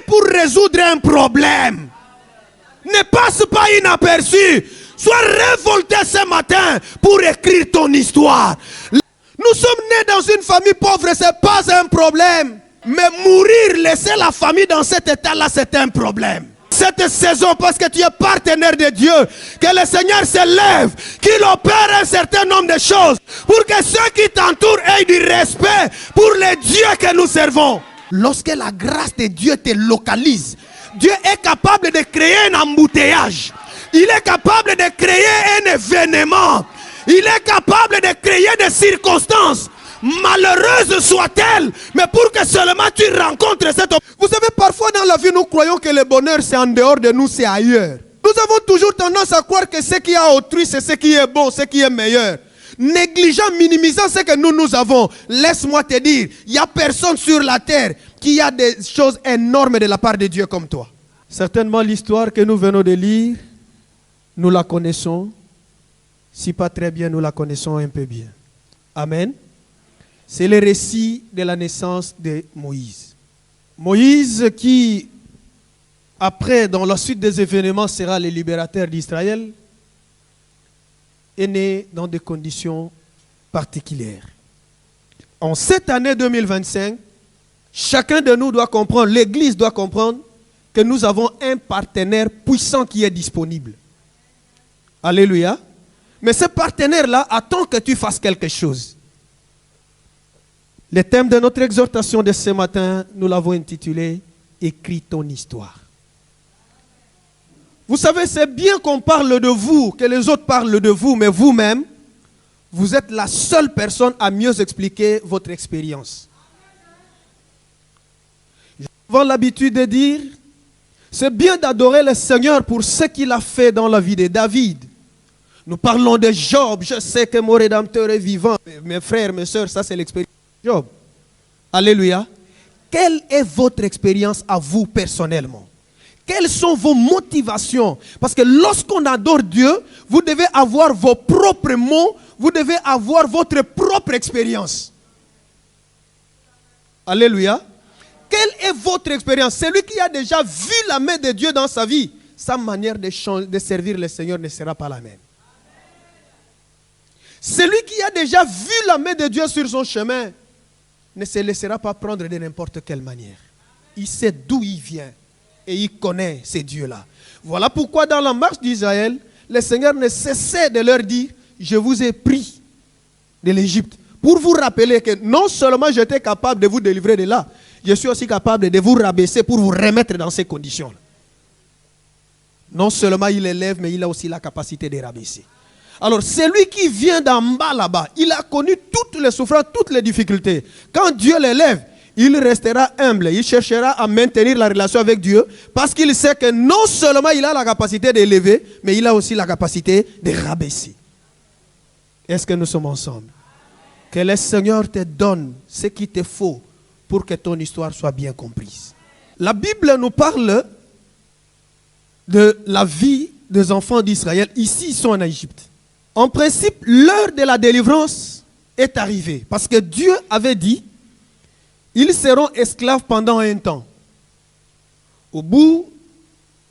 pour résoudre un problème. Ne passe pas inaperçu. Sois révolté ce matin pour écrire ton histoire. Nous sommes nés dans une famille pauvre, ce n'est pas un problème. Mais mourir, laisser la famille dans cet état-là, c'est un problème. Cette saison, parce que tu es partenaire de Dieu, que le Seigneur se lève, qu'il opère un certain nombre de choses, pour que ceux qui t'entourent aient du respect pour les dieux que nous servons. Lorsque la grâce de Dieu te localise, Dieu est capable de créer un embouteillage. Il est capable de créer un événement. Il est capable de créer des circonstances, malheureuses soient-elles, mais pour que seulement tu rencontres cette... Vous savez, parfois dans la vie, nous croyons que le bonheur, c'est en dehors de nous, c'est ailleurs. Nous avons toujours tendance à croire que ce qui est à autrui, c'est ce qui est bon, ce qui est meilleur. Négligeant, minimisant ce que nous avons. Laisse-moi te dire, il n'y a personne sur la terre qui a des choses énormes de la part de Dieu comme toi. Certainement, l'histoire que nous venons de lire, nous la connaissons. Si pas très bien, nous la connaissons un peu bien. Amen. C'est le récit de la naissance de Moïse. Moïse qui, après, dans la suite des événements, sera le libérateur d'Israël, est né dans des conditions particulières. En cette année 2025, chacun de nous doit comprendre, l'Église doit comprendre que nous avons un partenaire puissant qui est disponible. Alléluia. Mais ce partenaire-là attend que tu fasses quelque chose. Le thème de notre exhortation de ce matin, nous l'avons intitulé « Écris ton histoire ». Vous savez, c'est bien qu'on parle de vous, que les autres parlent de vous, mais vous-même, vous êtes la seule personne à mieux expliquer votre expérience. J'ai l'habitude de dire, c'est bien d'adorer le Seigneur pour ce qu'il a fait dans la vie de David. Nous parlons de Job. Je sais que mon Rédempteur est vivant. Mes frères, mes sœurs, ça c'est l'expérience de Job. Alléluia. Quelle est votre expérience à vous personnellement? Quelles sont vos motivations? Parce que lorsqu'on adore Dieu, vous devez avoir vos propres mots, vous devez avoir votre propre expérience. Alléluia. Quelle est votre expérience? Celui qui a déjà vu la main de Dieu dans sa vie, sa manière de servir le Seigneur ne sera pas la même. Celui qui a déjà vu la main de Dieu sur son chemin ne se laissera pas prendre de n'importe quelle manière. Il sait d'où il vient et il connaît ces dieux-là. Voilà pourquoi dans la marche d'Israël, le Seigneur ne cessait de leur dire « Je vous ai pris de l'Égypte » pour vous rappeler que non seulement j'étais capable de vous délivrer de là, je suis aussi capable de vous rabaisser pour vous remettre dans ces conditions-là. Non seulement il élève, mais il a aussi la capacité de rabaisser. Alors, celui qui vient d'en bas là-bas, il a connu toutes les souffrances, toutes les difficultés. Quand Dieu l'élève, il restera humble. Il cherchera à maintenir la relation avec Dieu parce qu'il sait que non seulement il a la capacité d'élever, mais il a aussi la capacité de rabaisser. Est-ce que nous sommes ensemble? Que le Seigneur te donne ce qu'il te faut pour que ton histoire soit bien comprise. La Bible nous parle de la vie des enfants d'Israël. Ici, ils sont en Égypte. En principe, l'heure de la délivrance est arrivée. Parce que Dieu avait dit, ils seront esclaves pendant un temps. Au bout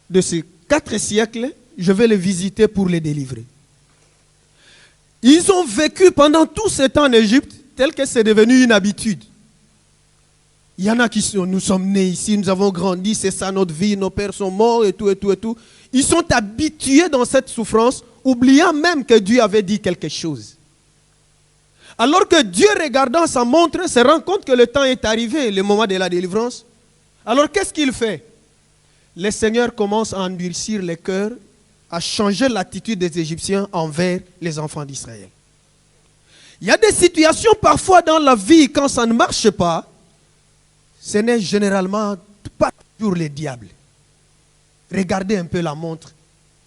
de ces 4 siècles, je vais les visiter pour les délivrer. Ils ont vécu pendant tout ce temps en Égypte, tel que c'est devenu une habitude. Il y en a qui sont, nous sommes nés ici, nous avons grandi, c'est ça notre vie, nos pères sont morts et tout, et tout, et tout. Ils sont habitués dans cette souffrance, oubliant même que Dieu avait dit quelque chose. Alors que Dieu, regardant sa montre, se rend compte que le temps est arrivé, le moment de la délivrance. Alors qu'est-ce qu'il fait? Le Seigneur commence à endurcir les cœurs, à changer l'attitude des Égyptiens envers les enfants d'Israël. Il y a des situations parfois dans la vie, quand ça ne marche pas, ce n'est généralement pas toujours le diable. Regardez un peu la montre.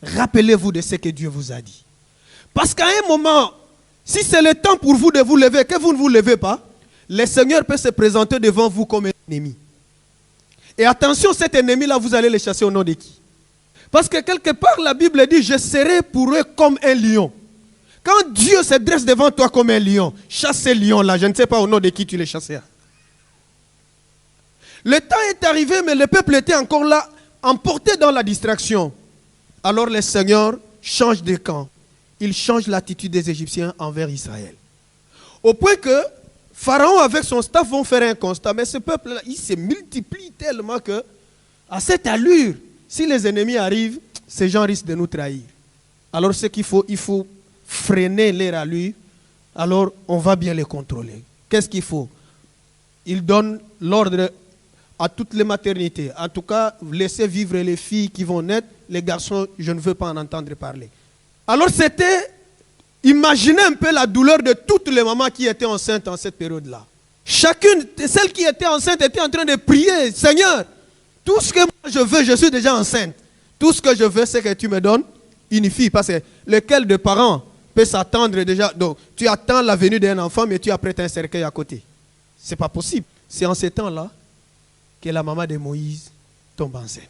Rappelez-vous de ce que Dieu vous a dit. Parce qu'à un moment, si c'est le temps pour vous de vous lever, que vous ne vous levez pas, le Seigneur peut se présenter devant vous comme un ennemi. Et attention, cet ennemi-là, vous allez le chasser au nom de qui? Parce que quelque part, la Bible dit, je serai pour eux comme un lion. Quand Dieu se dresse devant toi comme un lion, chasse ce lion-là, je ne sais pas au nom de qui tu le chasseras. Le temps est arrivé, mais le peuple était encore là, emporté dans la distraction. Alors le Seigneur change de camp. Il change l'attitude des Égyptiens envers Israël. Au point que Pharaon avec son staff vont faire un constat. Mais ce peuple-là, il se multiplie tellement que, à cette allure, si les ennemis arrivent, ces gens risquent de nous trahir. Alors ce qu'il faut, il faut freiner leur allure. Alors on va bien les contrôler. Qu'est-ce qu'il faut? Il donne l'ordre à toutes les maternités. En tout cas, laissez vivre les filles qui vont naître. Les garçons, je ne veux pas en entendre parler. Alors c'était, imaginez un peu la douleur de toutes les mamans qui étaient enceintes en cette période-là. Chacune, celle qui était enceinte était en train de prier. Seigneur, tout ce que moi je veux, je suis déjà enceinte. Tout ce que je veux, c'est que tu me donnes une fille. Parce que lequel de parents peut s'attendre déjà. Donc, tu attends la venue d'un enfant, mais tu apprêtes un cercueil à côté. Ce n'est pas possible. C'est en ces temps-là que la maman de Moïse tombe enceinte.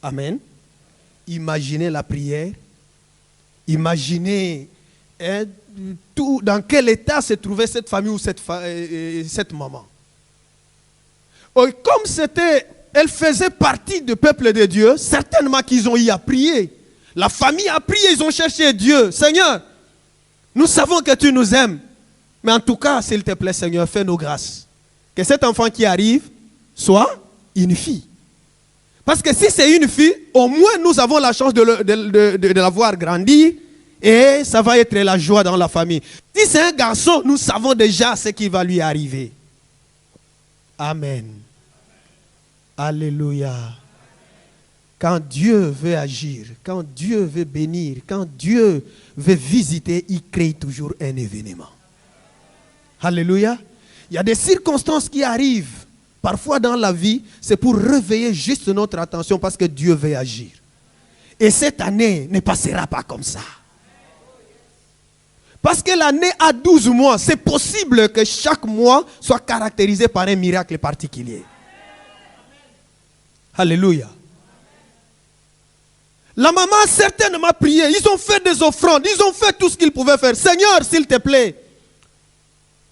Amen. Imaginez la prière. Imaginez tout, dans quel état se trouvait cette famille ou cette maman. Comme elle faisait partie du peuple de Dieu, certainement qu'ils ont eu à prier. La famille a prié, ils ont cherché Dieu. Seigneur, nous savons que tu nous aimes. Mais en tout cas, s'il te plaît, Seigneur, fais-nous grâce. Que cet enfant qui arrive soit une fille. Parce que si c'est une fille, au moins nous avons la chance de la voir grandir et ça va être la joie dans la famille. Si c'est un garçon, nous savons déjà ce qui va lui arriver. Amen. Alléluia. Quand Dieu veut agir, quand Dieu veut bénir, quand Dieu veut visiter, il crée toujours un événement. Alléluia. Il y a des circonstances qui arrivent parfois dans la vie, c'est pour réveiller juste notre attention parce que Dieu veut agir. Et cette année ne passera pas comme ça. Parce que l'année a 12 mois, c'est possible que chaque mois soit caractérisé par un miracle particulier. Alléluia. La maman a certainement prié, ils ont fait des offrandes, ils ont fait tout ce qu'ils pouvaient faire. Seigneur, s'il te plaît,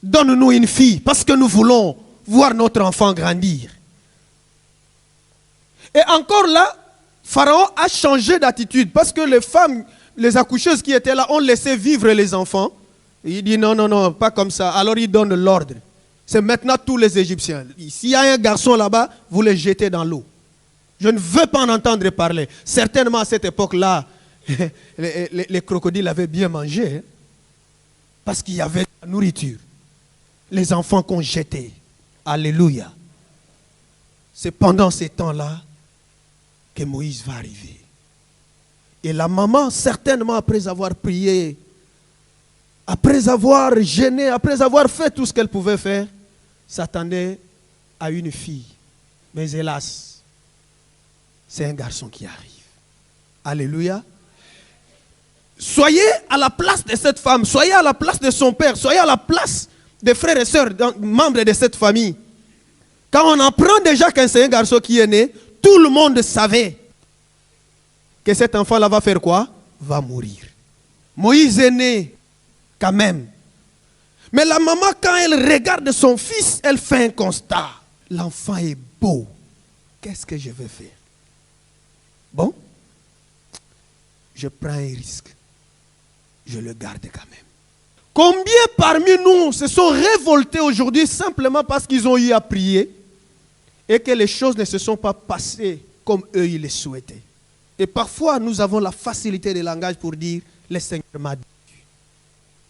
donne-nous une fille parce que nous voulons voir notre enfant grandir. Et encore là, Pharaon a changé d'attitude parce que les femmes, les accoucheuses qui étaient là ont laissé vivre les enfants. Et il dit non, non, non, pas comme ça. Alors il donne l'ordre. C'est maintenant tous les Égyptiens. S'il y a un garçon là-bas, vous le jetez dans l'eau. Je ne veux pas en entendre parler. Certainement à cette époque-là, les crocodiles avaient bien mangé. Hein, parce qu'il y avait de la nourriture. Les enfants qu'on jetait. Alléluia. C'est pendant ces temps-là que Moïse va arriver. Et la maman, certainement après avoir prié, après avoir gêné, après avoir fait tout ce qu'elle pouvait faire, s'attendait à une fille. Mais hélas, c'est un garçon qui arrive. Alléluia. Soyez à la place de cette femme, soyez à la place de son père, soyez à la place des frères et sœurs, membres de cette famille. Quand on apprend déjà qu'un c'est un garçon qui est né, tout le monde savait que cet enfant-là va faire quoi? Va mourir. Moïse est né quand même. Mais la maman, quand elle regarde son fils, elle fait un constat. L'enfant est beau. Qu'est-ce que je vais faire? Bon, je prends un risque. Je le garde quand même. Combien parmi nous se sont révoltés aujourd'hui simplement parce qu'ils ont eu à prier et que les choses ne se sont pas passées comme eux ils les souhaitaient. Et parfois nous avons la facilité de langage pour dire le Seigneur m'a dit.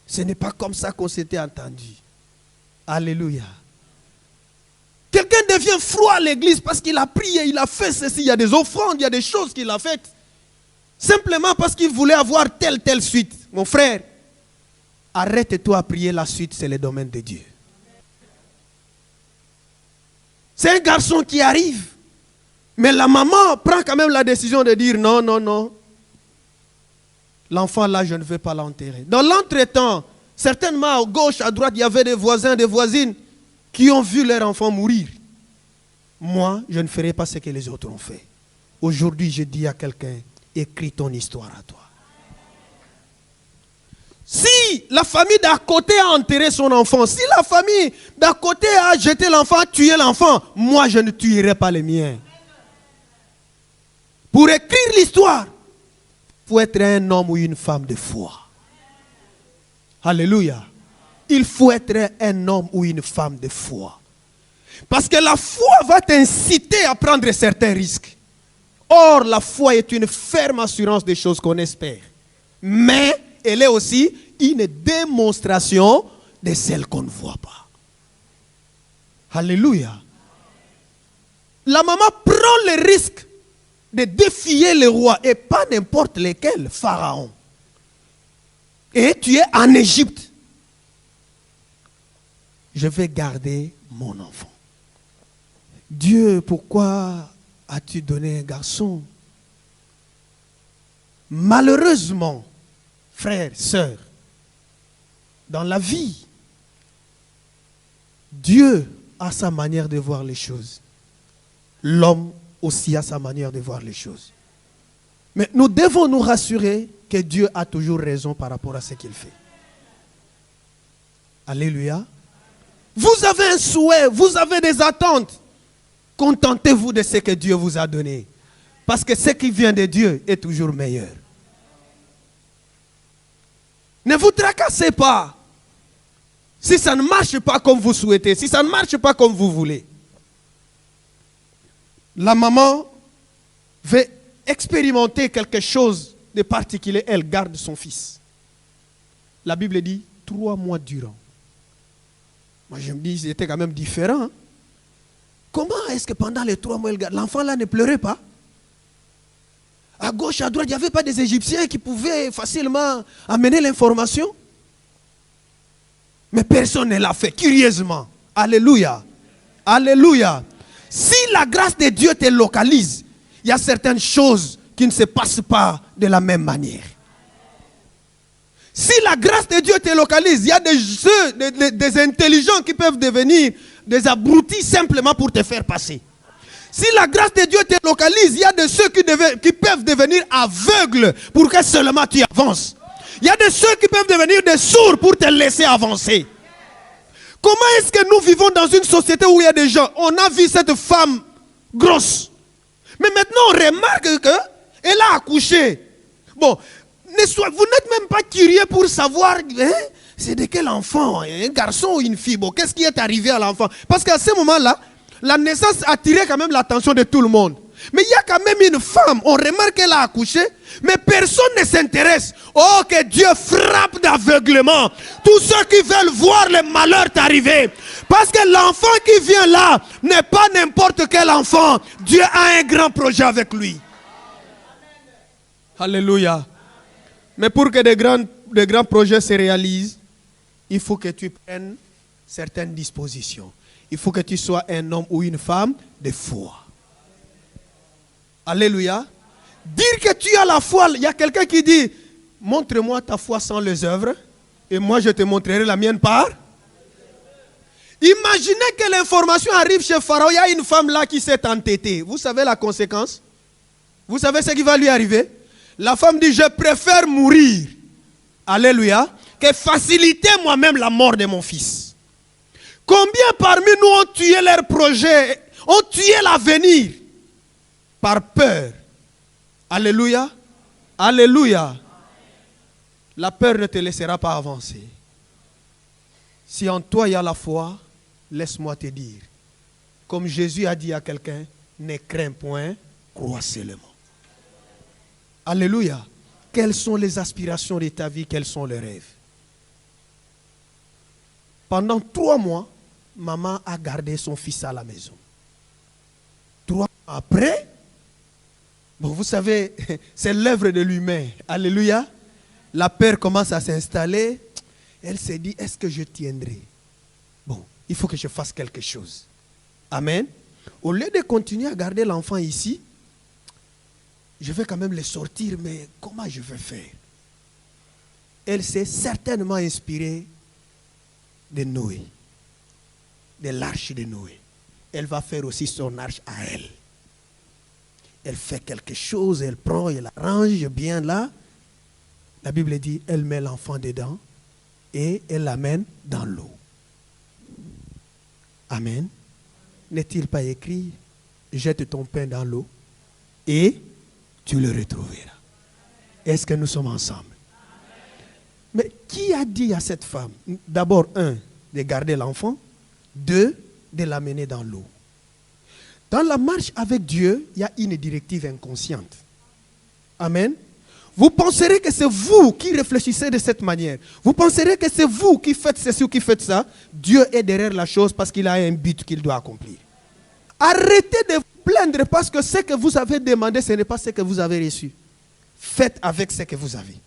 Ce n'est pas comme ça qu'on s'était entendu. Alléluia. Quelqu'un devient froid à l'église parce qu'il a prié, il a fait ceci, il y a des offrandes, il y a des choses qu'il a faites. Simplement parce qu'il voulait avoir telle suite. Mon frère, arrête-toi à prier, la suite c'est le domaine de Dieu. C'est un garçon qui arrive. Mais la maman prend quand même la décision de dire non, non, non. L'enfant là, je ne vais pas l'enterrer. Dans l'entretemps, certainement à gauche, à droite, il y avait des voisins, des voisines qui ont vu leur enfant mourir. Moi, je ne ferai pas ce que les autres ont fait. Aujourd'hui, je dis à quelqu'un, écris ton histoire à toi. Si si la famille d'à côté a enterré son enfant, si la famille d'à côté a jeté l'enfant, a tué l'enfant, moi je ne tuerai pas les miens. Pour écrire l'histoire, il faut être un homme ou une femme de foi. Alléluia. Il faut être un homme ou une femme de foi. Parce que la foi va t'inciter à prendre certains risques. Or, la foi est une ferme assurance des choses qu'on espère. Mais elle est aussi une démonstration de celles qu'on ne voit pas. Alléluia. La maman prend le risque de défier le roi et pas n'importe lequel, Pharaon. Et tu es en Égypte. Je vais garder mon enfant. Dieu, pourquoi as-tu donné un garçon? Malheureusement, frères, sœurs, dans la vie, Dieu a sa manière de voir les choses. L'homme aussi a sa manière de voir les choses. Mais nous devons nous rassurer que Dieu a toujours raison par rapport à ce qu'il fait. Alléluia. Vous avez un souhait, vous avez des attentes. Contentez-vous de ce que Dieu vous a donné. Parce que ce qui vient de Dieu est toujours meilleur. Ne vous tracassez pas. Si ça ne marche pas comme vous souhaitez, si ça ne marche pas comme vous voulez. La maman veut expérimenter quelque chose de particulier. Elle garde son fils. La Bible dit 3 mois durant. Moi je me dis, c'était quand même différent. Hein? Comment est-ce que pendant les 3 mois, l'enfant là ne pleurait pas? À gauche, à droite, il n'y avait pas des Égyptiens qui pouvaient facilement amener l'information. Mais personne ne l'a fait, curieusement. Alléluia. Alléluia. Si la grâce de Dieu te localise, il y a certaines choses qui ne se passent pas de la même manière. Si la grâce de Dieu te localise, il y a des intelligents qui peuvent devenir des abrutis simplement pour te faire passer. Si la grâce de Dieu te localise, il y a de ceux qui peuvent devenir aveugles pour que seulement tu avances. Il y a de ceux qui peuvent devenir des sourds pour te laisser avancer. Comment est-ce que nous vivons dans une société où il y a des gens, on a vu cette femme grosse, mais maintenant on remarque qu'elle a accouché. Bon, vous n'êtes même pas curieux pour savoir, hein, c'est de quel enfant, un garçon ou une fille. Bon, qu'est-ce qui est arrivé à l'enfant? Parce qu'à ce moment-là, la naissance attirait quand même l'attention de tout le monde. Mais il y a quand même une femme, on remarque qu'elle a accouché, mais personne ne s'intéresse. Oh, que Dieu frappe d'aveuglement tous ceux qui veulent voir le malheur t'arriver. Parce que l'enfant qui vient là n'est pas n'importe quel enfant. Dieu a un grand projet avec lui. Alléluia. Mais pour que de grands projets se réalisent, il faut que tu prennes certaines dispositions. Il faut que tu sois un homme ou une femme de foi. Alléluia. Dire que tu as la foi, il y a quelqu'un qui dit, montre-moi ta foi sans les œuvres, et moi je te montrerai la mienne par. Imaginez que l'information arrive chez Pharaon, il y a une femme là qui s'est entêtée. Vous savez la conséquence? Vous savez ce qui va lui arriver? La femme dit, je préfère mourir. Alléluia. Que faciliter moi-même la mort de mon fils. Combien parmi nous ont tué leur projet, ont tué l'avenir par peur? Alléluia. Alléluia. La peur ne te laissera pas avancer. Si en toi il y a la foi, laisse-moi te dire, comme Jésus a dit à quelqu'un, ne crains point, crois seulement. Alléluia. Quelles sont les aspirations de ta vie? Quels sont les rêves? Pendant 3 mois, maman a gardé son fils à la maison. 3 mois après, bon, vous savez, c'est l'œuvre de l'humain. Alléluia. La peur commence à s'installer. Elle s'est dit, est-ce que je tiendrai? Bon, il faut que je fasse quelque chose. Amen. Au lieu de continuer à garder l'enfant ici, je vais quand même le sortir, mais comment je vais faire? Elle s'est certainement inspirée de Noé, de l'arche de Noé. Elle va faire aussi son arche à elle. Elle fait quelque chose, elle prend, elle arrange bien là. La Bible dit, elle met l'enfant dedans et elle l'amène dans l'eau. Amen. N'est-il pas écrit, jette ton pain dans l'eau et tu le retrouveras. Est-ce que nous sommes ensemble? Mais qui a dit à cette femme, d'abord, de garder l'enfant, 2, de l'amener dans l'eau? Dans la marche avec Dieu, il y a une directive inconsciente. Amen. Vous penserez que c'est vous qui réfléchissez de cette manière. Vous penserez que c'est vous qui faites ceci ou qui faites ça. Dieu est derrière la chose parce qu'il a un but qu'il doit accomplir. Arrêtez de vous plaindre parce que ce que vous avez demandé, ce n'est pas ce que vous avez reçu. Faites avec ce que vous avez.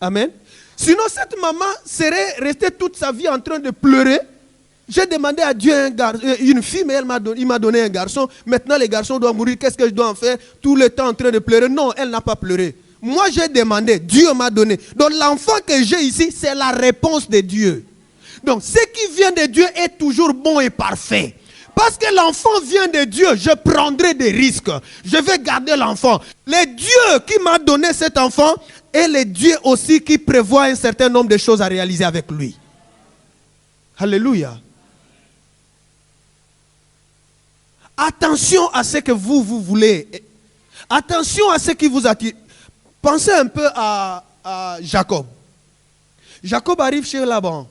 Amen. Sinon, cette maman serait restée toute sa vie en train de pleurer. J'ai demandé à Dieu une fille, mais il m'a donné un garçon. Maintenant, les garçons doivent mourir. Qu'est-ce que je dois en faire? Tout le temps en train de pleurer. Non, elle n'a pas pleuré. Moi, j'ai demandé. Dieu m'a donné. Donc, l'enfant que j'ai ici, c'est la réponse de Dieu. Donc, ce qui vient de Dieu est toujours bon et parfait. Parce que l'enfant vient de Dieu, je prendrai des risques. Je vais garder l'enfant. Le Dieu qui m'a donné cet enfant est le Dieu aussi qui prévoit un certain nombre de choses à réaliser avec lui. Alléluia. Attention à ce que vous voulez. Attention à ce qui vous attire. Pensez un peu à Jacob. Jacob arrive chez Laban.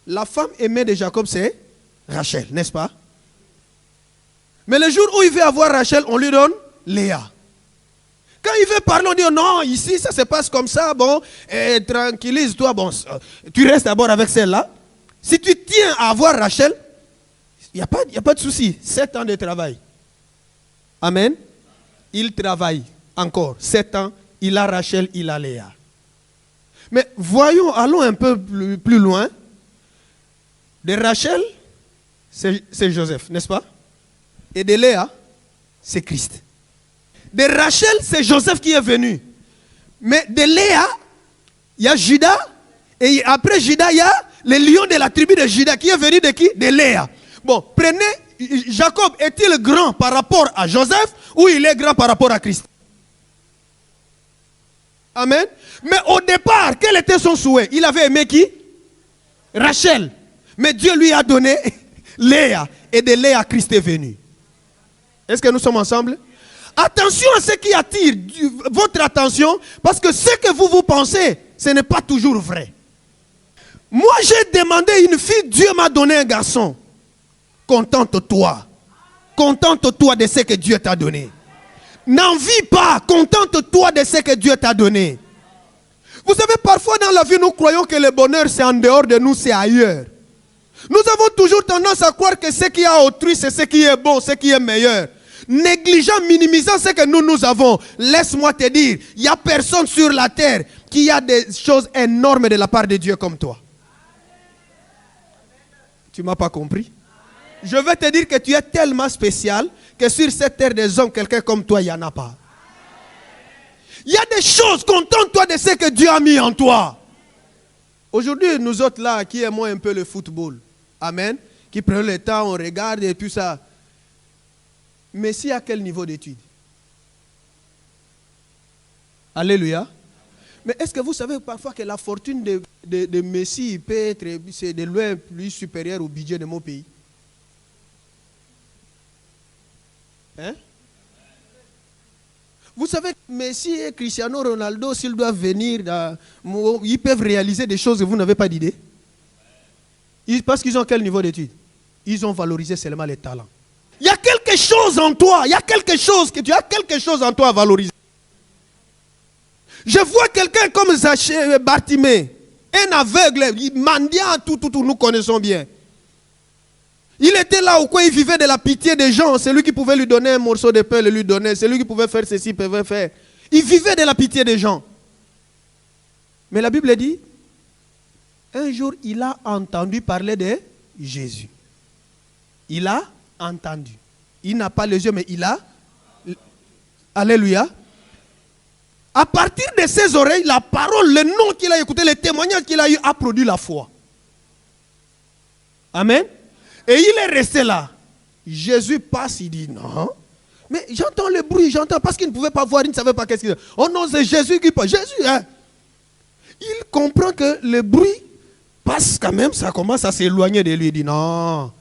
La femme aimée de Jacob, c'est Rachel, n'est-ce pas? Mais le jour où il veut avoir Rachel, on lui donne Léa. Quand il veut parler, on dit non, ici ça se passe comme ça, bon, tranquillise-toi, bon, tu restes d'abord avec celle-là. Si tu tiens à avoir Rachel, il n'y a pas de souci. 7 ans de travail. Amen. Il travaille encore 7 ans. Il a Rachel, il a Léa. Mais allons un peu plus loin. De Rachel, c'est Joseph, n'est-ce pas? Et de Léa, c'est Christ. De Rachel, c'est Joseph qui est venu. Mais de Léa, il y a Judas. Et après Judas, il y a le lion de la tribu de Judas qui est venu de qui? De Léa. Bon, prenez, Jacob, est-il grand par rapport à Joseph ou il est grand par rapport à Christ? Amen. Mais au départ, quel était son souhait? Il avait aimé qui? Rachel. Mais Dieu lui a donné Léa. Et de Léa, Christ est venu. Est-ce que nous sommes ensemble? Attention à ce qui attire votre attention, parce que ce que vous pensez, ce n'est pas toujours vrai. Moi, j'ai demandé une fille, Dieu m'a donné un garçon. Contente-toi. Contente-toi de ce que Dieu t'a donné. N'envie pas. Contente-toi de ce que Dieu t'a donné. Vous savez, parfois dans la vie, nous croyons que le bonheur, c'est en dehors de nous, c'est ailleurs. Nous avons toujours tendance à croire que ce qui est à autrui, c'est ce qui est bon, ce qui est meilleur. Négligeant, minimisant ce que nous avons. Laisse-moi te dire, il n'y a personne sur la terre qui a des choses énormes de la part de Dieu comme toi. Tu ne m'as pas compris? Je vais te dire que tu es tellement spécial que sur cette terre des hommes, quelqu'un comme toi, il n'y en a pas. Il y a des choses, contente-toi de ce que Dieu a mis en toi. Aujourd'hui, nous autres là, qui aimons un peu le football, amen, qui prenons le temps, on regarde et tout ça. Mais si à quel niveau d'études? Alléluia. Mais est-ce que vous savez parfois que la fortune de Messi peut être de loin plus supérieure au budget de mon pays? Hein? Vous savez que Messi et Cristiano Ronaldo, s'ils doivent venir, ils peuvent réaliser des choses que vous n'avez pas d'idée. Parce qu'ils ont quel niveau d'études? Ils ont valorisé seulement les talents. Il y a quelque chose en toi, il y a quelque chose que tu as quelque chose en toi à valoriser. Je vois quelqu'un comme Bartimée, un aveugle, mendiant, tout, nous connaissons bien. Il était là au coin, il vivait de la pitié des gens. C'est lui qui pouvait lui donner un morceau de pain, le lui donner. C'est lui qui pouvait faire ceci, pouvait faire. Il vivait de la pitié des gens. Mais la Bible dit, un jour, il a entendu parler de Jésus. Il a entendu. Il n'a pas les yeux, mais il a. Alléluia. À partir de ses oreilles, la parole, le nom qu'il a écouté, le témoignage qu'il a eu, a produit la foi. Amen. Et il est resté là. Jésus passe, il dit non. Mais j'entends le bruit, j'entends, parce qu'il ne pouvait pas voir, il ne savait pas qu'est-ce qu'il dit. Oh non, c'est Jésus qui passe. Jésus, hein. Il comprend que le bruit passe quand même, ça commence à s'éloigner de lui. Il dit non,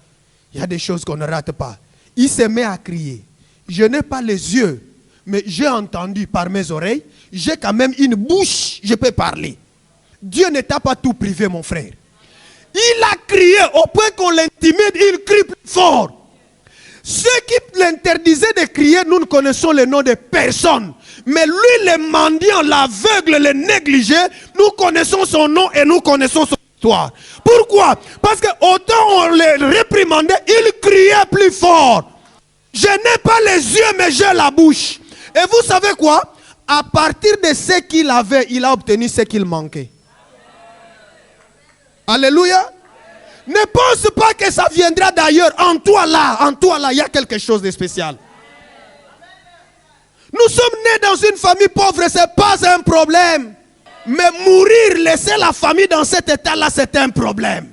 il y a des choses qu'on ne rate pas. Il se met à crier. Je n'ai pas les yeux, mais j'ai entendu par mes oreilles. J'ai quand même une bouche, je peux parler. Dieu ne t'a pas tout privé, mon frère. Il a crié au point qu'on l'intimide, il crie plus fort. Ceux qui l'interdisaient de crier, nous ne connaissons le nom de personne. Mais lui, le mendiant, l'aveugle, le négligé, nous connaissons son nom et nous connaissons son histoire. Pourquoi? Parce que autant on le réprimandait, il criait plus fort. Je n'ai pas les yeux, mais j'ai la bouche. Et vous savez quoi? À partir de ce qu'il avait, il a obtenu ce qu'il manquait. Alléluia. Ne pense pas que ça viendra d'ailleurs. En toi là, il y a quelque chose de spécial. Nous sommes nés dans une famille pauvre, ce n'est pas un problème. Mais mourir, laisser la famille dans cet état-là, c'est un problème.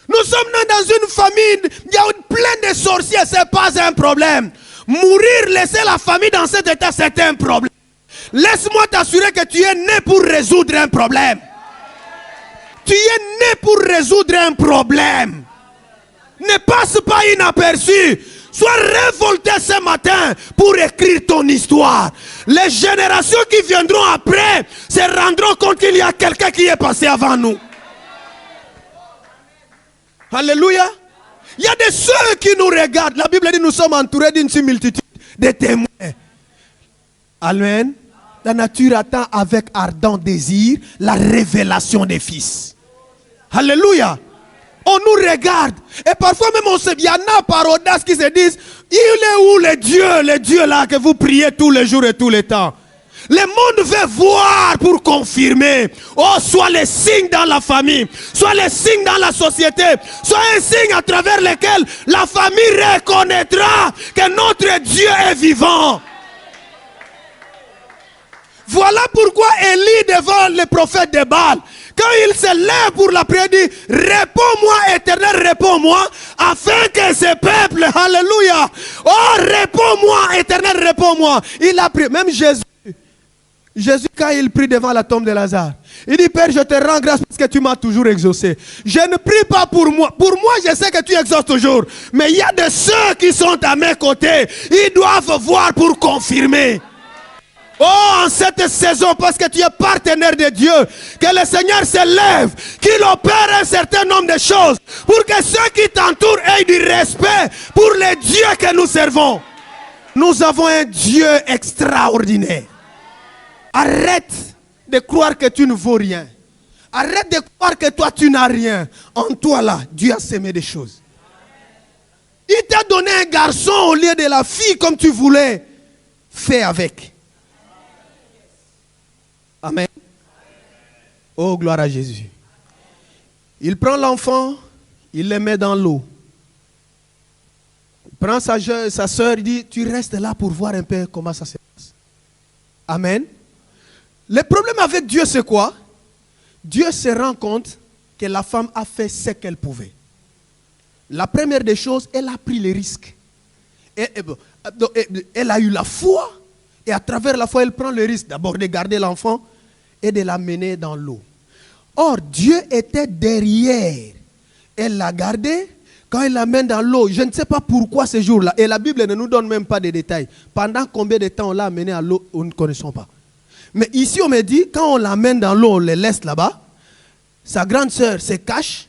Nous sommes nés dans une famille, il y a plein de sorciers, ce n'est pas un problème. Mourir, laisser la famille dans cet état, c'est un problème. Laisse-moi t'assurer que tu es né pour résoudre un problème. Tu es né pour résoudre un problème. Ne passe pas inaperçu. Sois révolté ce matin pour écrire ton histoire. Les générations qui viendront après se rendront compte qu'il y a quelqu'un qui est passé avant nous. Alléluia. Il y a des ceux qui nous regardent. La Bible dit nous sommes entourés d'une multitude de témoins. Amen. La nature attend avec ardent désir la révélation des fils. Alléluia. On nous regarde. Et parfois même il y en a par audace qui se disent, il est où le Dieu là que vous priez tous les jours et tous les temps? Le monde veut voir pour confirmer. Oh, soit les signes dans la famille, soit les signes dans la société, soit un signe à travers lequel la famille reconnaîtra que notre Dieu est vivant. Voilà pourquoi Élie devant le prophète de Baal, quand il se lève pour la prière, dit, réponds-moi éternel, réponds-moi, afin que ce peuple, alléluia, oh réponds-moi éternel, réponds-moi. Il a prié, même Jésus quand il prie devant la tombe de Lazare, il dit, Père, je te rends grâce parce que tu m'as toujours exaucé. Je ne prie pas pour moi, je sais que tu exauces toujours, mais il y a de ceux qui sont à mes côtés, ils doivent voir pour confirmer. Oh, en cette saison, parce que tu es partenaire de Dieu, que le Seigneur se lève, qu'il opère un certain nombre de choses, pour que ceux qui t'entourent aient du respect pour le Dieu que nous servons. Nous avons un Dieu extraordinaire. Arrête de croire que tu ne vaux rien. Arrête de croire que toi tu n'as rien. En toi là, Dieu a semé des choses. Il t'a donné un garçon au lieu de la fille comme tu voulais. Fais avec. Amen. Oh, gloire à Jésus. Il prend l'enfant, il le met dans l'eau. Il prend sa soeur, il dit, tu restes là pour voir un peu comment ça se passe. Amen. Le problème avec Dieu, c'est quoi? Dieu se rend compte que la femme a fait ce qu'elle pouvait. La première des choses, elle a pris les risques. Elle a eu la foi. Et à travers la foi, elle prend le risque d'abord de garder l'enfant et de l'amener dans l'eau. Or, Dieu était derrière. Elle l'a gardé. Quand elle l'amène dans l'eau, je ne sais pas pourquoi ce jour-là. Et la Bible ne nous donne même pas de détails. Pendant combien de temps on l'a amené à l'eau, nous ne connaissons pas. Mais ici, on me dit, quand on l'amène dans l'eau, on le laisse là-bas. Sa grande sœur se cache.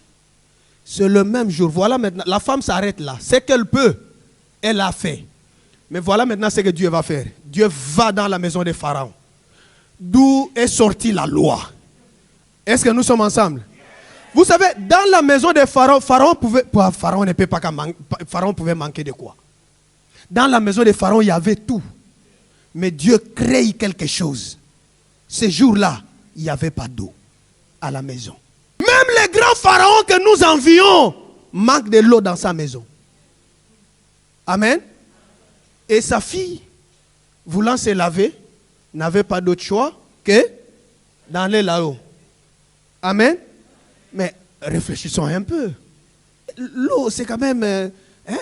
C'est le même jour. Voilà maintenant, la femme s'arrête là. Ce qu'elle peut, elle l'a fait. Mais voilà maintenant ce que Dieu va faire. Dieu va dans la maison de Pharaon. D'où est sortie la loi. Est-ce que nous sommes ensemble? Vous savez, dans la maison de Pharaon, Pharaon pouvait manquer de quoi? Dans la maison de Pharaon, il y avait tout. Mais Dieu crée quelque chose. Ce jour-là, il n'y avait pas d'eau à la maison. Même les grands pharaons que nous envions manquent de l'eau dans sa maison. Amen. Et sa fille, voulant se laver, n'avait pas d'autre choix que d'aller là-haut. Amen. Mais réfléchissons un peu. L'eau, c'est quand même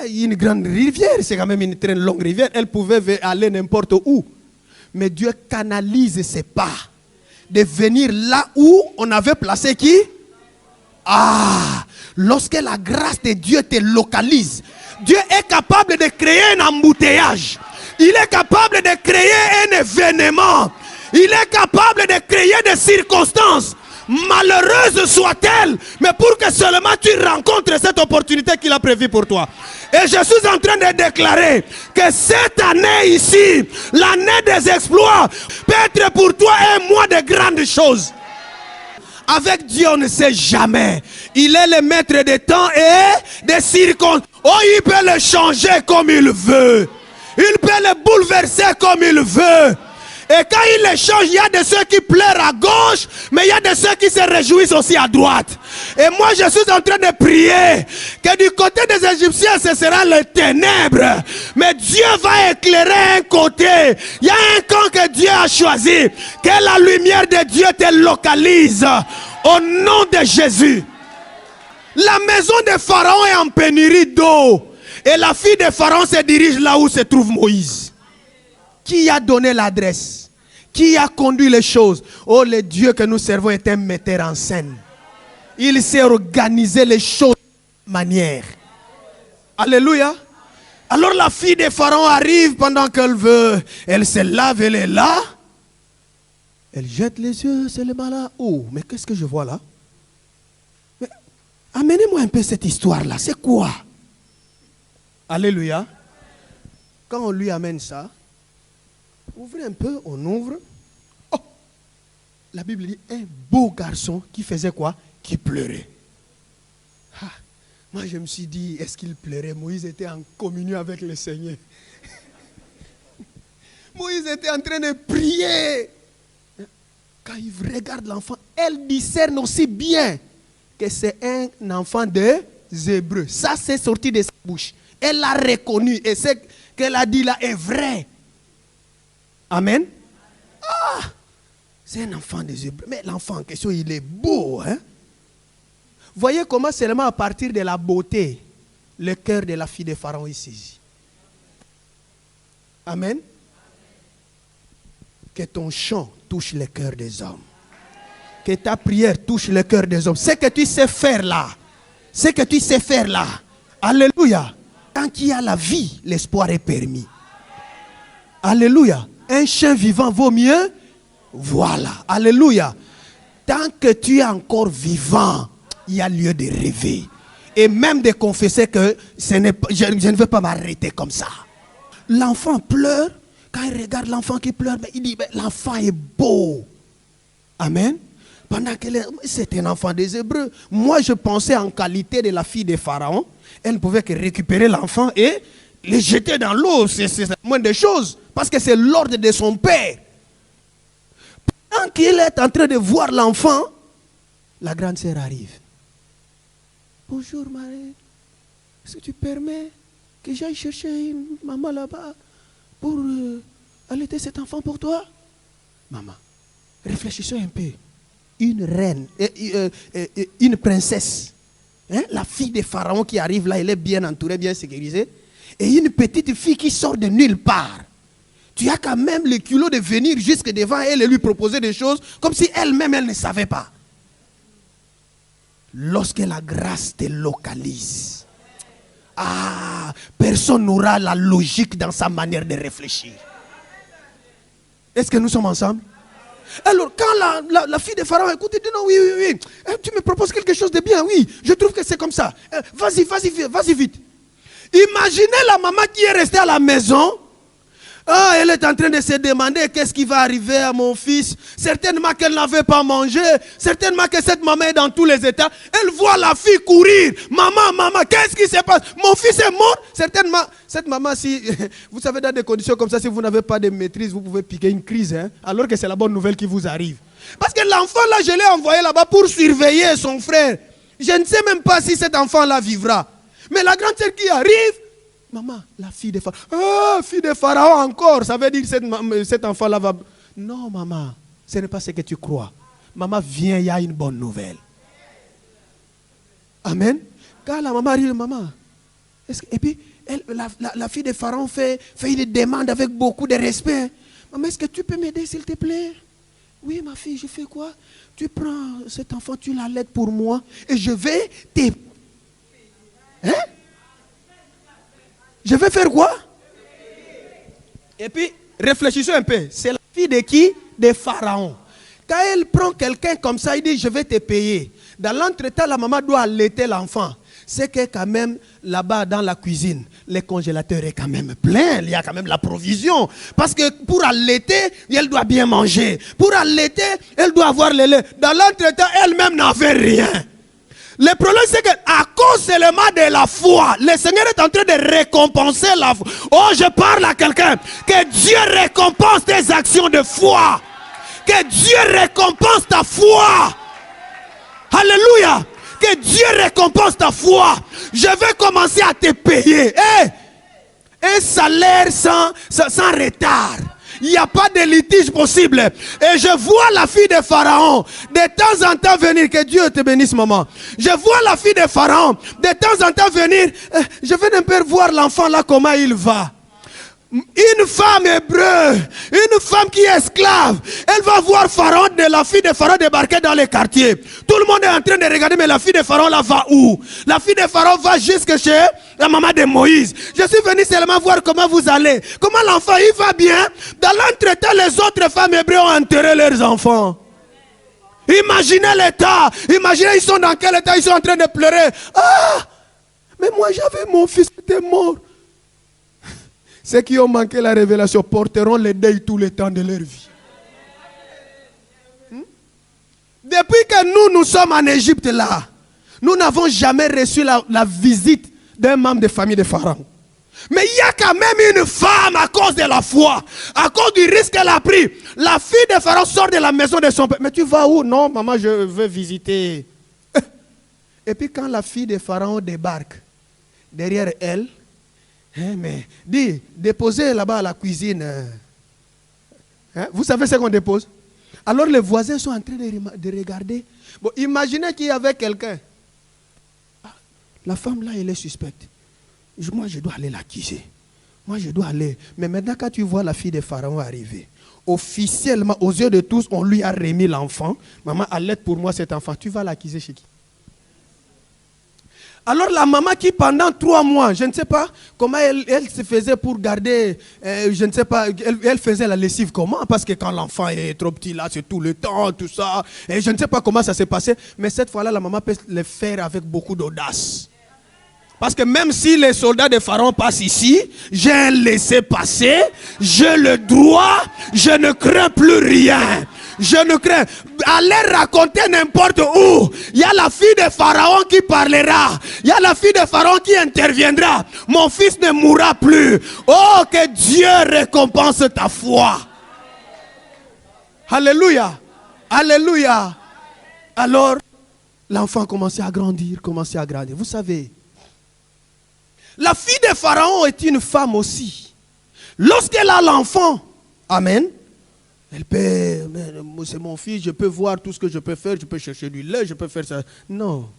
une grande rivière, c'est quand même une très longue rivière. Elle pouvait aller n'importe où. Mais Dieu canalise ses pas. de venir là où on avait placé qui? Ah, lorsque la grâce de Dieu te localise, Dieu est capable de créer un embouteillage. Il est capable de créer un événement. Il est capable de créer des circonstances, malheureuses soient-elles, mais pour que seulement tu rencontres cette opportunité qu'il a prévue pour toi. Et je suis en train de déclarer que cette année ici, l'année des exploits, peut être pour toi un mois de grandes choses. Avec Dieu, on ne sait jamais. Il est le maître des temps et des circonstances. Oh, il peut le changer comme il veut. Il peut le bouleverser comme il veut. Et quand il les change, il y a de ceux qui pleurent à gauche, mais il y a de ceux qui se réjouissent aussi à droite. Et moi, je suis en train de prier que du côté des Égyptiens, ce sera les ténèbres. Mais Dieu va éclairer un côté. Il y a un camp que Dieu a choisi. Que la lumière de Dieu te localise. Au nom de Jésus. La maison de Pharaon est en pénurie d'eau. Et la fille de Pharaon se dirige là où se trouve Moïse. Qui a donné l'adresse? Qui a conduit les choses? Oh, le Dieu que nous servons est un metteur en scène. Il sait organiser les choses de manière. Alléluia. Alors la fille de Pharaon arrive pendant qu'elle veut. Elle se lave, elle est là. Elle jette les yeux, c'est le malin. Oh, mais qu'est-ce que je vois là? Mais, amenez-moi un peu cette histoire-là. C'est quoi? Alléluia. Quand on lui amène ça, ouvrez un peu, on ouvre. Oh, la Bible dit un beau garçon qui faisait quoi? Qui pleurait. Ah, moi je me suis dit, est-ce qu'il pleurait? Moïse était en communion avec le Seigneur. Moïse était en train de prier. Quand il regarde l'enfant, elle discerne aussi bien que c'est un enfant des Hébreux. Ça c'est sorti de sa bouche. Elle l'a reconnu et ce qu'elle a dit là est vrai. Amen. Ah, c'est un enfant des Hébreux. Mais l'enfant en question, il est beau. Hein? Voyez comment seulement à partir de la beauté, le cœur de la fille de Pharaon est saisi. Amen. Que ton chant touche le cœur des hommes. Que ta prière touche le cœur des hommes. Ce que tu sais faire là. Ce que tu sais faire là. Alléluia. Tant qu'il y a la vie, l'espoir est permis. Alléluia. Un chien vivant vaut mieux. Voilà. Alléluia. Tant que tu es encore vivant, il y a lieu de rêver. Et même de confesser que je ne veux pas m'arrêter comme ça. L'enfant pleure. Quand il regarde l'enfant qui pleure, il dit, l'enfant est beau. Amen. Pendant que c'est un enfant des Hébreux. Moi, je pensais en qualité de la fille de Pharaon. Elle ne pouvait que récupérer l'enfant et le jeter dans l'eau. C'est la moindre des choses. Parce que c'est l'ordre de son père. Pendant qu'il est en train de voir l'enfant, la grande sœur arrive. Bonjour Marie. Est-ce que tu permets que j'aille chercher une maman là-bas pour allaiter cet enfant pour toi? Maman, réfléchissons un peu. Une reine, une princesse, hein, la fille de Pharaon qui arrive là, elle est bien entourée, bien sécurisée. Et une petite fille qui sort de nulle part. Tu as quand même le culot de venir jusque devant elle et lui proposer des choses comme si elle-même, elle ne savait pas. Lorsque la grâce te localise, ah, personne n'aura la logique dans sa manière de réfléchir. Est-ce que nous sommes ensemble? Alors, quand la fille de Pharaon écoute, elle dit non, oui. Tu me proposes quelque chose de bien, oui. Je trouve que c'est comme ça. Vas-y vite. Imaginez la maman qui est restée à la maison. Ah, elle est en train de se demander qu'est-ce qui va arriver à mon fils. Certainement qu'elle n'avait pas mangé. Certainement que cette maman est dans tous les états. Elle voit la fille courir. Maman, qu'est-ce qui se passe? Mon fils est mort. Certainement, cette maman, si vous savez, dans des conditions comme ça, si vous n'avez pas de maîtrise, vous pouvez piquer une crise. Hein, alors que c'est la bonne nouvelle qui vous arrive. Parce que l'enfant là, je l'ai envoyé là-bas pour surveiller son frère. Je ne sais même pas si cet enfant-là vivra. Mais la grande sœur qui arrive, maman, la fille de Pharaon. Ah, fille de Pharaon encore. Ça veut dire que cet enfant-là va... Non, maman, ce n'est pas ce que tu crois. Maman, viens, il y a une bonne nouvelle. Amen. Quand la maman arrive, maman. Et puis, la fille de Pharaon fait une demande avec beaucoup de respect. Maman, est-ce que tu peux m'aider, s'il te plaît? Oui, ma fille, je fais quoi? Tu prends cet enfant, tu l'allaites pour moi et je vais te... Hein? Je vais faire quoi? Et puis, réfléchissez un peu. C'est la fille de qui? De Pharaon. Quand elle prend quelqu'un comme ça, il dit, je vais te payer. Dans l'entretemps, la maman doit allaiter l'enfant. C'est que quand même, là-bas dans la cuisine, les congélateurs est quand même plein. Il y a quand même la provision. Parce que pour allaiter, elle doit bien manger. Pour allaiter, elle doit avoir le lait. Dans l'entretemps, elle-même n'avait rien. Le problème, c'est qu'à cause seulement de la foi, le Seigneur est en train de récompenser la foi. Oh, je parle à quelqu'un. Que Dieu récompense tes actions de foi. Que Dieu récompense ta foi. Alléluia. Que Dieu récompense ta foi. Je vais commencer à te payer. Hey, un salaire sans retard. Il n'y a pas de litige possible. Et je vois la fille de Pharaon de temps en temps venir. Que Dieu te bénisse, maman. Je vois la fille de Pharaon de temps en temps venir. Je vais un peu voir l'enfant là, comment il va. Une femme hébreu, une femme qui est esclave, elle va voir Pharaon, la fille de Pharaon débarquer dans les quartiers. Tout le monde est en train de regarder, mais la fille de Pharaon là va où? La fille de Pharaon va jusque chez la maman de Moïse. Je suis venu seulement voir comment vous allez. Comment l'enfant, il va bien? Dans l'entretemps, les autres femmes hébreues ont enterré leurs enfants. Imaginez l'état. Imaginez, ils sont dans quel état? Ils sont en train de pleurer. Ah! Mais moi j'avais mon fils qui était mort. Ceux qui ont manqué la révélation porteront le deuil tout le temps de leur vie. Depuis que nous sommes en Égypte là, nous n'avons jamais reçu la visite d'un membre de famille de Pharaon. Mais il y a quand même une femme à cause de la foi, à cause du risque qu'elle a pris. La fille de Pharaon sort de la maison de son père. Mais tu vas où? Non, maman, je veux visiter. Et puis quand la fille de Pharaon débarque, derrière elle, mais dis, déposez là-bas à la cuisine. Vous savez ce qu'on dépose? Alors les voisins sont en train de regarder. Bon, imaginez qu'il y avait quelqu'un. La femme là, elle est suspecte. Moi, je dois aller l'accuser. Moi, je dois aller. Mais maintenant, quand tu vois la fille de Pharaon arriver, officiellement, aux yeux de tous, on lui a remis l'enfant. Maman, allaite pour moi cet enfant. Tu vas l'accuser chez qui? Alors la maman qui pendant 3 mois, je ne sais pas comment elle se faisait pour garder, je ne sais pas, elle faisait la lessive comment? Parce que quand l'enfant est trop petit là, c'est tout le temps, tout ça. Et je ne sais pas comment ça s'est passé. Mais cette fois-là, la maman peut le faire avec beaucoup d'audace. Parce que même si les soldats de Pharaon passent ici, j'ai un laissez-passer, j'ai le droit, je ne crains plus rien. Je ne crains. Allez raconter n'importe où. Il y a la fille de Pharaon qui parlera. Il y a la fille de Pharaon qui interviendra. Mon fils ne mourra plus. Oh, que Dieu récompense ta foi. Alléluia. Alléluia. Alors, l'enfant commençait à grandir, Vous savez, la fille de Pharaon est une femme aussi. Lorsqu'elle a l'enfant, amen, elle peut, c'est mon fils, je peux voir tout ce que je peux faire, je peux chercher du lait, je peux faire ça. Non,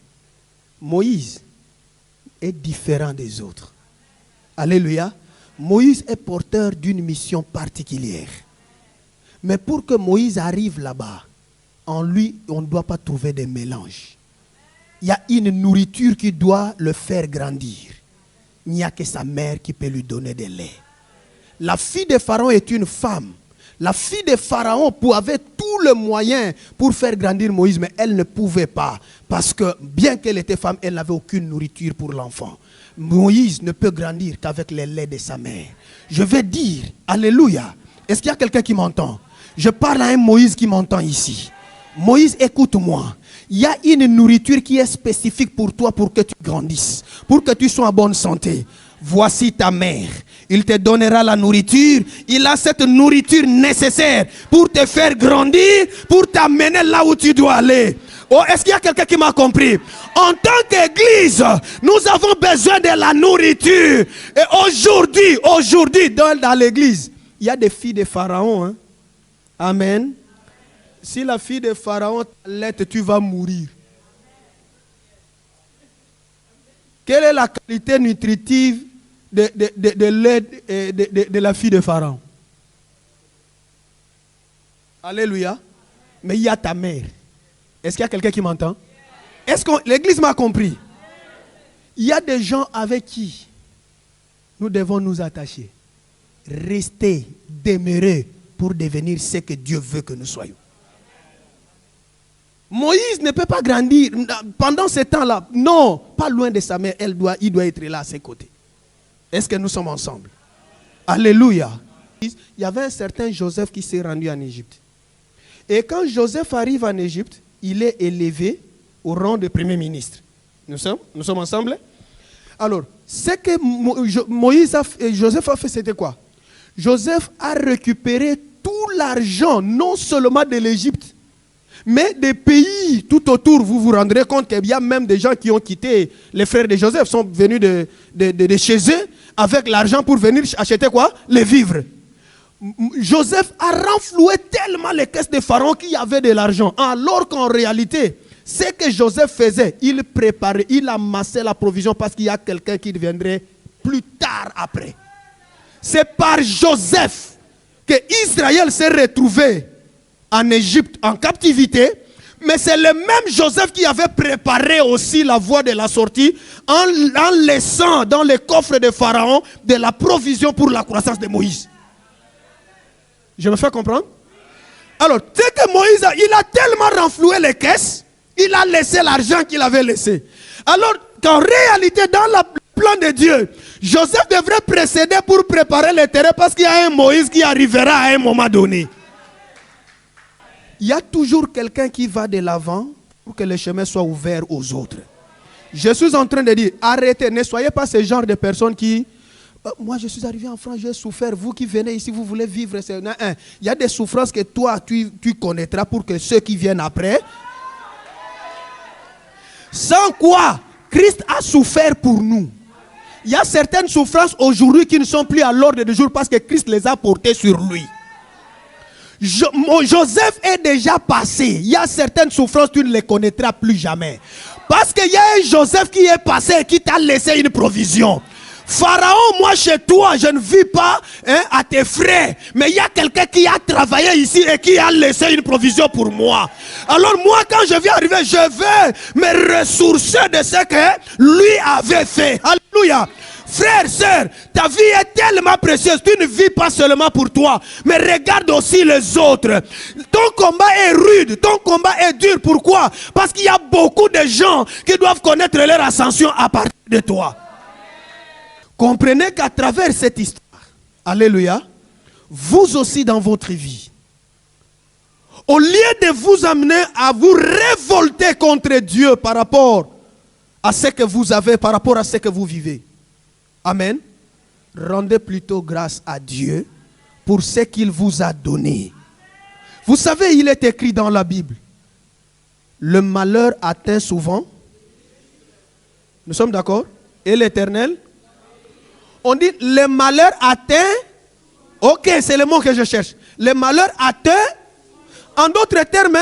Moïse est différent des autres. Alléluia. Moïse est porteur d'une mission particulière. Mais pour que Moïse arrive là-bas, en lui, on ne doit pas trouver des mélanges. Il y a une nourriture qui doit le faire grandir. Il n'y a que sa mère qui peut lui donner des laits. La fille de Pharaon est une femme. La fille de Pharaon avait tous les moyens pour faire grandir Moïse, mais elle ne pouvait pas. Parce que bien qu'elle était femme, elle n'avait aucune nourriture pour l'enfant. Moïse ne peut grandir qu'avec les laits de sa mère. Je vais dire, alléluia. Est-ce qu'il y a quelqu'un qui m'entend? Je parle à un Moïse qui m'entend ici. Moïse, écoute-moi. Il y a une nourriture qui est spécifique pour toi pour que tu grandisses, pour que tu sois en bonne santé. Voici ta mère. Il te donnera la nourriture. Il a cette nourriture nécessaire pour te faire grandir, pour t'amener là où tu dois aller. Oh, est-ce qu'il y a quelqu'un qui m'a compris? En tant qu'église, nous avons besoin de la nourriture. Et aujourd'hui, dans l'église, il y a des filles de Pharaon. Hein? Amen. Si la fille de Pharaon t'allaite, tu vas mourir. Quelle est la qualité nutritive de lait de la fille de Pharaon? Alléluia. Mais il y a ta mère. Est-ce qu'il y a quelqu'un qui m'entend? Est-ce que l'église m'a compris? Il y a des gens avec qui nous devons nous attacher. Rester, demeurer pour devenir ce que Dieu veut que nous soyons. Moïse ne peut pas grandir pendant ce temps-là. Non, pas loin de sa mère. Il doit être là à ses côtés. Est-ce que nous sommes ensemble? Alléluia. Il y avait un certain Joseph qui s'est rendu en Égypte. Et quand Joseph arrive en Égypte, il est élevé au rang de premier ministre. Nous sommes ensemble? Alors, ce que Joseph a fait, c'était quoi? Joseph a récupéré tout l'argent, non seulement de l'Égypte, mais des pays tout autour. Vous vous rendrez compte qu'il y a même des gens qui ont quitté, les frères de Joseph sont venus de chez eux avec l'argent pour venir acheter quoi? Les vivres. Joseph a renfloué tellement les caisses de Pharaon qu'il y avait de l'argent. Alors qu'en réalité, ce que Joseph faisait, il préparait, il amassait la provision parce qu'il y a quelqu'un qui viendrait plus tard après. C'est par Joseph que Israël s'est retrouvé en Égypte en captivité, mais c'est le même Joseph qui avait préparé aussi la voie de la sortie en laissant dans les coffres de Pharaon de la provision pour la croissance de Moïse. Je me fais comprendre? Alors, c'est que Moïse, il a tellement renfloué les caisses, il a laissé l'argent qu'il avait laissé. Alors qu'en réalité, dans le plan de Dieu, Joseph devrait précéder pour préparer le terrain parce qu'il y a un Moïse qui arrivera à un moment donné. Il y a toujours quelqu'un qui va de l'avant pour que le chemin soit ouvert aux autres. Je suis en train de dire, arrêtez, ne soyez pas ce genre de personnes qui... moi, je suis arrivé en France, j'ai souffert. Vous qui venez ici, vous voulez vivre. Il y a des souffrances que toi, tu connaîtras pour que ceux qui viennent après... Sans quoi, Christ a souffert pour nous. Il y a certaines souffrances aujourd'hui qui ne sont plus à l'ordre du jour parce que Christ les a portées sur lui. Joseph est déjà passé. Il y a certaines souffrances, tu ne les connaîtras plus jamais. Parce qu'il y a un Joseph qui est passé et qui t'a laissé une provision. Pharaon, moi chez toi, je ne vis pas à tes frais. Mais il y a quelqu'un qui a travaillé ici et qui a laissé une provision pour moi. Alors moi, quand je viens arriver, je vais me ressourcer de ce que lui avait fait. Alléluia. Frère, sœur, ta vie est tellement précieuse. Tu ne vis pas seulement pour toi, mais regarde aussi les autres. Ton combat est rude, ton combat est dur. Pourquoi? Parce qu'il y a beaucoup de gens qui doivent connaître leur ascension à partir de toi. Comprenez qu'à travers cette histoire, alléluia, vous aussi dans votre vie, au lieu de vous amener à vous révolter contre Dieu par rapport à ce que vous avez, par rapport à ce que vous vivez, amen, rendez plutôt grâce à Dieu pour ce qu'il vous a donné. Vous savez, il est écrit dans la Bible, le malheur atteint souvent, nous sommes d'accord, et l'Éternel. On dit le malheur atteint. Ok, c'est le mot que je cherche. Le malheur atteint. En d'autres termes,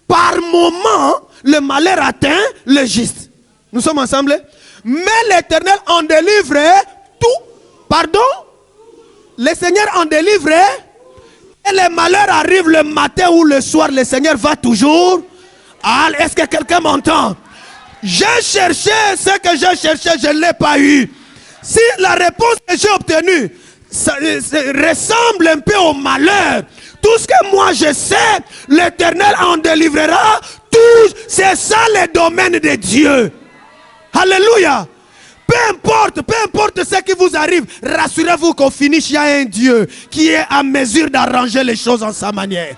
par moment, le malheur atteint le juste. Nous sommes ensemble. Mais l'Éternel en délivre tout. Pardon? Le Seigneur en délivre. Et le malheur arrive le matin ou le soir. Le Seigneur va toujours. Ah, est-ce que quelqu'un m'entend? J'ai cherché ce que j'ai cherché, je ne l'ai pas eu. Si la réponse que j'ai obtenue ça ressemble un peu au malheur, tout ce que moi je sais, l'Éternel en délivrera. Tout, c'est ça le domaine de Dieu. Alléluia. Peu importe ce qui vous arrive, rassurez-vous qu'au finish, il y a un Dieu qui est à mesure d'arranger les choses en sa manière.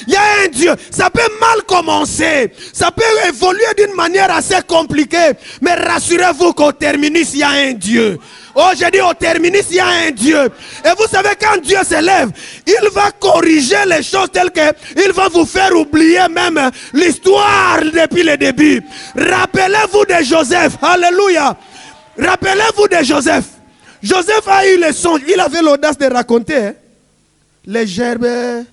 Il y a un Dieu, ça peut mal commencer, ça peut évoluer d'une manière assez compliquée, mais rassurez-vous qu'au terminus, il y a un Dieu. Oh, j'ai dit au terminus, il y a un Dieu. Et vous savez, quand Dieu s'élève, il va corriger les choses telles que il va vous faire oublier même l'histoire depuis le début. Rappelez-vous de Joseph, alléluia. Rappelez-vous de Joseph. Joseph a eu le songe, il avait l'audace de raconter les gerbes